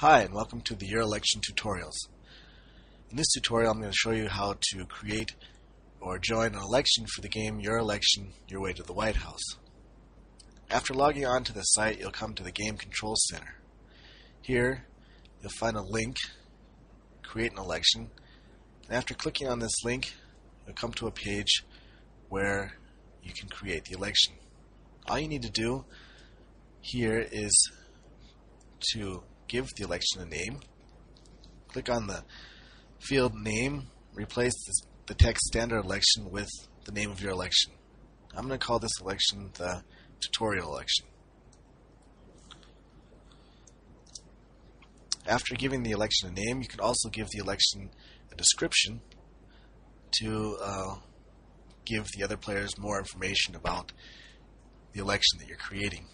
Hi, and welcome to the Your Election tutorials. In this tutorial, I'm going to show you how to create or join an election for the game Your Election, Your Way to the White House. After logging on to the site, you'll come to the Game Control Center. Here, you'll find a link, Create an Election, and after clicking on this link, you'll come to a page where you can create the election. All you need to do here is to give the election a name. Click on the field name, replace the text standard election with the name of your election. I'm going to call this election the tutorial election. After giving the election a name, you can also give the election a description to give the other players more information about the election that you're creating.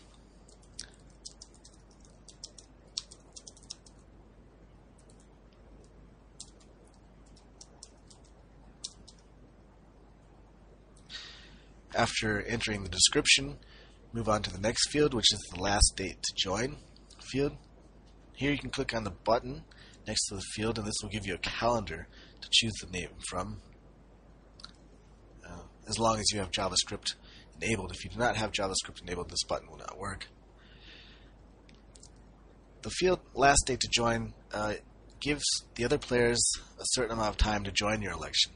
After entering the description, move on to the next field, which is the last date to join field. Here you can click on the button next to the field, and this will give you a calendar to choose the name from, as long as you have JavaScript enabled. If you do not have JavaScript enabled, this button will not work. The field last date to join gives the other players a certain amount of time to join your election.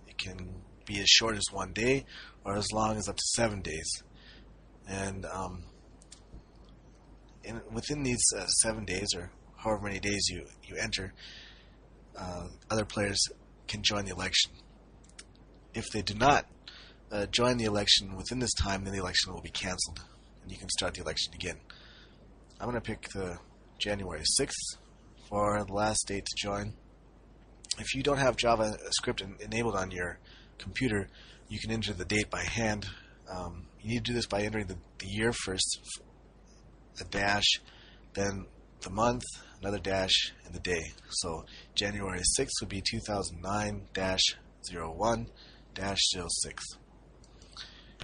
It can be as short as 1 day or as long as up to 7 days. And within these 7 days, or however many days you enter, other players can join the election. If they do not join the election within this time, then the election will be canceled and you can start the election again. I'm going to pick the January 6th for the last date to join. If you don't have JavaScript enabled on your computer, you can enter the date by hand. You need to do this by entering the year first, a dash, then the month, another dash, and the day. So January 6th would be 2009-01-06.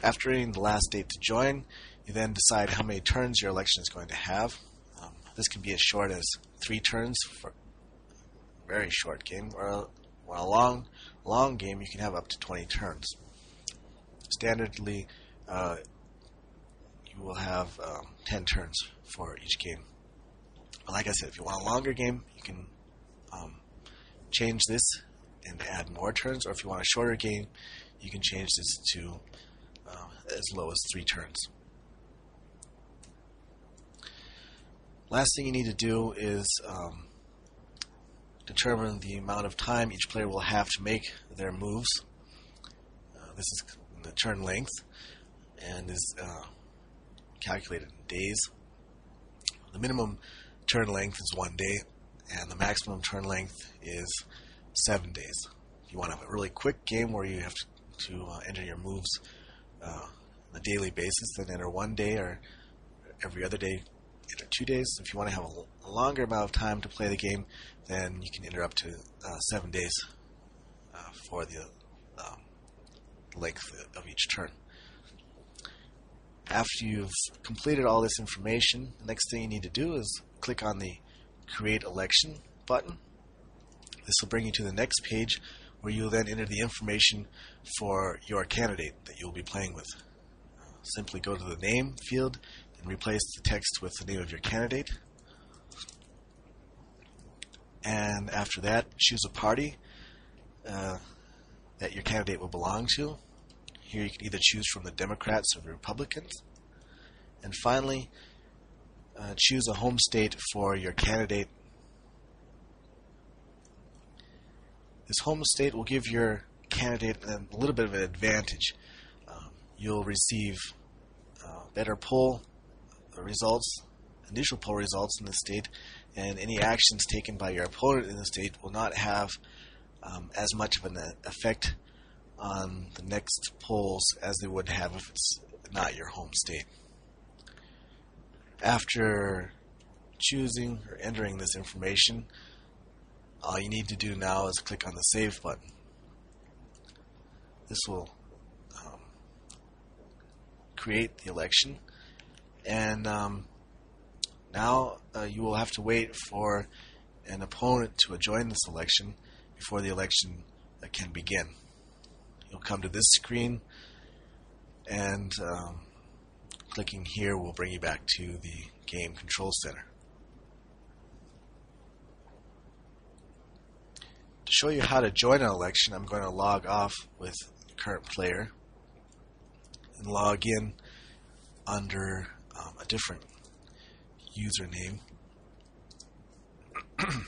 After entering the last date to join, you then decide how many turns your election is going to have. This can be as short as 3 turns for a very short game, or a long game you can have up to 20 turns. Standardly, you will have 10 turns for each game. But like I said, if you want a longer game, you can change this and add more turns, or if you want a shorter game, you can change this to as low as 3 turns. Last thing you need to do is determine the amount of time each player will have to make their moves. This is the turn length and is calculated in days. The minimum turn length is 1 day, and the maximum turn length is 7 days. If you want to have a really quick game where you have to enter your moves on a daily basis, then enter 1 day, or every other day enter 2 days. If you want to have a longer amount of time to play the game, then you can enter up to 7 days for the length of each turn. After you've completed all this information, the next thing you need to do is click on the Create Election button. This will bring you to the next page where you'll then enter the information for your candidate that you'll be playing with. Simply go to the name field and replace the text with the name of your candidate. And after that, choose a party that your candidate will belong to. Here you can either choose from the Democrats or the Republicans. And finally, choose a home state for your candidate. This home state will give your candidate a little bit of an advantage. You'll receive better poll results, initial poll results in the state, and any actions taken by your opponent in the state will not have as much of an effect on the next polls as they would have if it's not your home state. After choosing or entering this information, all you need to do now is click on the Save button. This will create the election, and now Now you will have to wait for an opponent to join this election before the election can begin. You'll come to this screen, and clicking here will bring you back to the game control center. To show you how to join an election, I'm going to log off with the current player and log in under a different username. And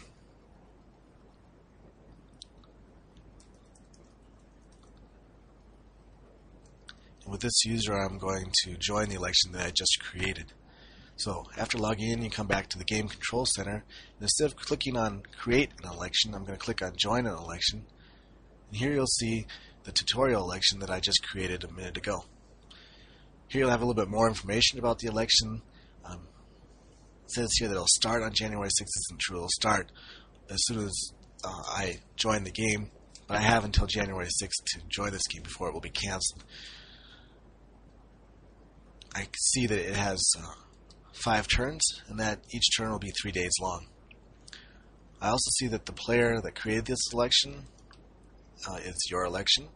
with this user, I'm going to join the election that I just created. So after logging in, you come back to the Game Control Center, and instead of clicking on Create an Election, I'm going to click on Join an Election. And here you'll see the tutorial election that I just created a minute ago. Here you'll have a little bit more information about the election. It says here that it'll start on January 6th. Isn't true. It'll start as soon as I join the game, but I have until January 6th to join this game before it will be canceled. I see that it has 5 turns, and that each turn will be 3 days long. I also see that the player that created this election is your election.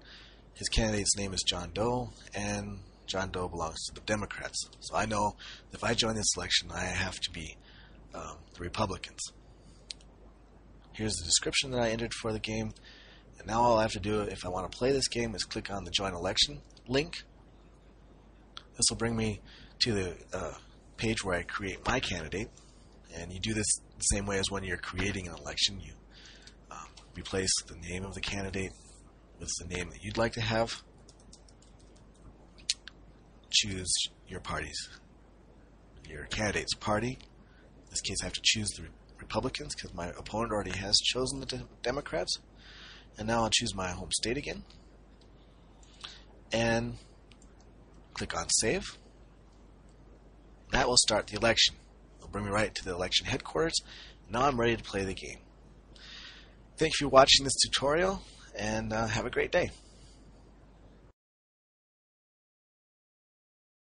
His candidate's name is John Doe, and John Doe belongs to the Democrats. So I know that if I join this election, I have to be the Republicans. Here's the description that I entered for the game, and now all I have to do if I want to play this game is click on the Join Election link. This will bring me to the page where I create my candidate, and you do this the same way as when you're creating an election. You replace the name of the candidate with the name that you'd like to have. Choose your candidate's party. In this case, I have to choose the Republicans because my opponent already has chosen the Democrats. And now I'll choose my home state again, and click on Save. That will start the election. It'll bring me right to the election headquarters. Now I'm ready to play the game. Thank you for watching this tutorial, and have a great day.